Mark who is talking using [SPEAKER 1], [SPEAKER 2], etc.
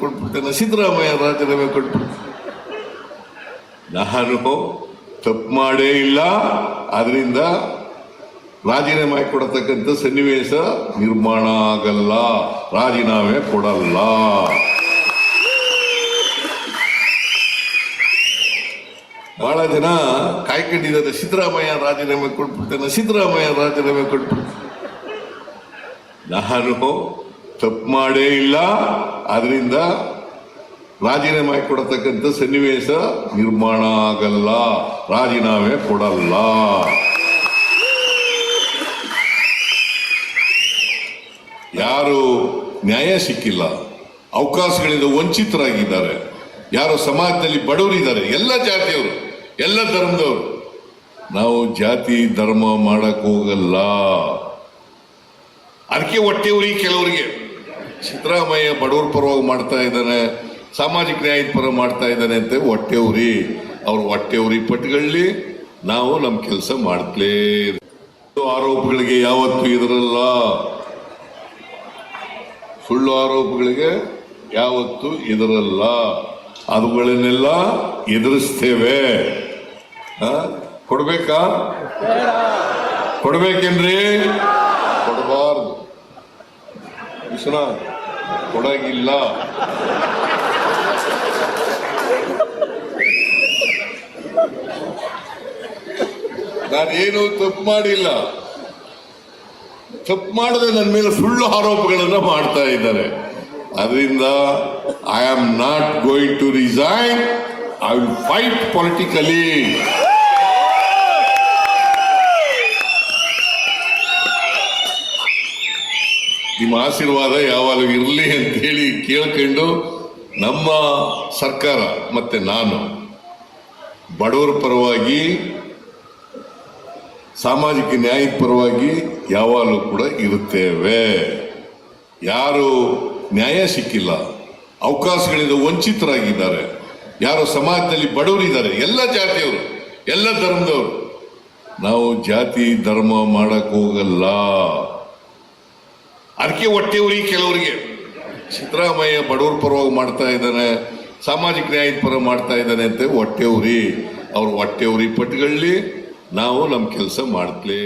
[SPEAKER 1] ಕೊಟ್ಬಿಡ್ತೇನೆ, ಸಿದ್ದರಾಮಯ್ಯ ರಾಜೀನಾಮೆ ಕೊಟ್ಬಿಡ್ತೇನೆ. ನಾನು ತಪ್ಪು ಮಾಡೇ ಇಲ್ಲ, ಅದರಿಂದ ರಾಜೀನಾಮೆ ಕೊಡತಕ್ಕಂಥ ಸನ್ನಿವೇಶ ನಿರ್ಮಾಣ ಆಗಲ್ಲ, ರಾಜೀನಾಮೆ ಕೊಡಲ್ಲ. ಬಹಳ ಜನ ಕಾಯ್ಕೊಂಡಿದ್ದಾರೆ, ಸಿದ್ದರಾಮಯ್ಯ ರಾಜೀನಾಮೆ ಕೊಟ್ಬಿಡ್ತೇನೆ, ಸಿದ್ದರಾಮಯ್ಯ ರಾಜೀನಾಮೆ ಕೊಟ್ಬಿಡ್ತೇನೆ. ನಾನು ತಪ್ಪು ಮಾಡೇ ಇಲ್ಲ, ಅದರಿಂದ ರಾಜೀನಾಮೆ ಕೊಡತಕ್ಕಂಥ ಸನ್ನಿವೇಶ ನಿರ್ಮಾಣ ಆಗಲ್ಲ, ರಾಜೀನಾಮೆ ಕೊಡಲ್ಲ. ಯಾರು ನ್ಯಾಯ ಸಿಕ್ಕಿಲ್ಲ, ಅವಕಾಶಗಳಿಂದ ವಂಚಿತರಾಗಿದ್ದಾರೆ, ಯಾರು ಸಮಾಜದಲ್ಲಿ ಬಡವರಿದ್ದಾರೆ, ಎಲ್ಲ ಜಾತಿಯವರು, ಎಲ್ಲ ಧರ್ಮದವರು, ನಾವು ಜಾತಿ ಧರ್ಮ ಮಾಡಕ್ ಹೋಗಲ್ಲ. ಅದಕ್ಕೆ ಹೊಟ್ಟೆ ಉರಿ ಕೆಲವರಿಗೆ. ಸಿದ್ದರಾಮಯ್ಯ ಬಡವರ ಪರವಾಗಿ ಮಾಡ್ತಾ ಇದ್ದಾನೆ, ಸಾಮಾಜಿಕ ನ್ಯಾಯದ ಪರ ಮಾಡ್ತಾ ಇದ್ದಾನೆ ಅಂತ ಹೊಟ್ಟೆ ಉರಿ. ಅವ್ರು ಹೊಟ್ಟೆ ಉರಿ ಪಟ್ಟುಗಳಲ್ಲಿ ನಾವು ನಮ್ಮ ಕೆಲಸ ಮಾಡ್ತಲೇ. ಆರೋಪಗಳಿಗೆ ಯಾವತ್ತೂ ಇದರಲ್ಲ, ಸುಳ್ಳು ಆರೋಪಗಳಿಗೆ ಯಾವತ್ತೂ ಇದರಲ್ಲ, ಅವುಗಳನ್ನೆಲ್ಲ ಎದುರಿಸ್ತೇವೆ. ಕೊಡ್ಬೇಕಾ? ಕೊಡ್ಬೇಕೇನ್ರಿ? ಕೊಡಬಾರ್ದು. ವಿಶ್ವನಾಥ್ ಕೊಡಾಗಿಲ್ಲ. ನಾನೇನು ತಪ್ಪು ಮಾಡಿಲ್ಲ. ತಪ್ಪು ಮಾಡದೆ ನನ್ನ ಮೇಲೆ ಸುಳ್ಳು ಆರೋಪಗಳನ್ನು ಮಾಡ್ತಾ ಇದ್ದಾರೆ. ಅದರಿಂದ I am not going to resign, I will fight politically. ನಿಮ್ಮ ಆಶೀರ್ವಾದ ಯಾವಾಗಲೂ ಇರಲಿ ಅಂತ ಹೇಳಿ ಕೇಳ್ಕೊಂಡು, ನಮ್ಮ ಸರ್ಕಾರ ಮತ್ತೆ ನಾನು ಬಡವರ ಪರವಾಗಿ, ಸಾಮಾಜಿಕ ನ್ಯಾಯದ ಪರವಾಗಿ ಯಾವಾಗಲೂ ಕೂಡ ಇರುತ್ತೇವೆ. ಯಾರು ನ್ಯಾಯ ಸಿಕ್ಕಿಲ್ಲ, ಅವಕಾಶಗಳಿಂದ ವಂಚಿತರಾಗಿದ್ದಾರೆ, ಯಾರು ಸಮಾಜದಲ್ಲಿ ಬಡವರಿದ್ದಾರೆ, ಎಲ್ಲ ಜಾತಿಯವರು, ಎಲ್ಲ ಧರ್ಮದವರು, ನಾವು ಜಾತಿ ಧರ್ಮ ಮಾಡಕ್ ಹೋಗಲ್ಲ. ಅದಕ್ಕೆ ಹೊಟ್ಟೆ ಉರಿ ಕೆಲವರಿಗೆ. ಸಿದ್ದರಾಮಯ್ಯ ಬಡವರ ಪರವಾಗಿ ಮಾಡ್ತಾ ಇದ್ದಾನೆ, ಸಾಮಾಜಿಕ ನ್ಯಾಯದ ಪರ ಮಾಡ್ತಾ ಇದ್ದಾನೆ ಅಂತ ಹೊಟ್ಟೆ ಉರಿ. ಅವ್ರು ಹೊಟ್ಟೆ ಉರಿ ಪಟ್ಟುಗಳಲ್ಲಿ ನಾವು ನಮ್ಮ ಕೆಲಸ ಮಾಡ್ತಲೇ.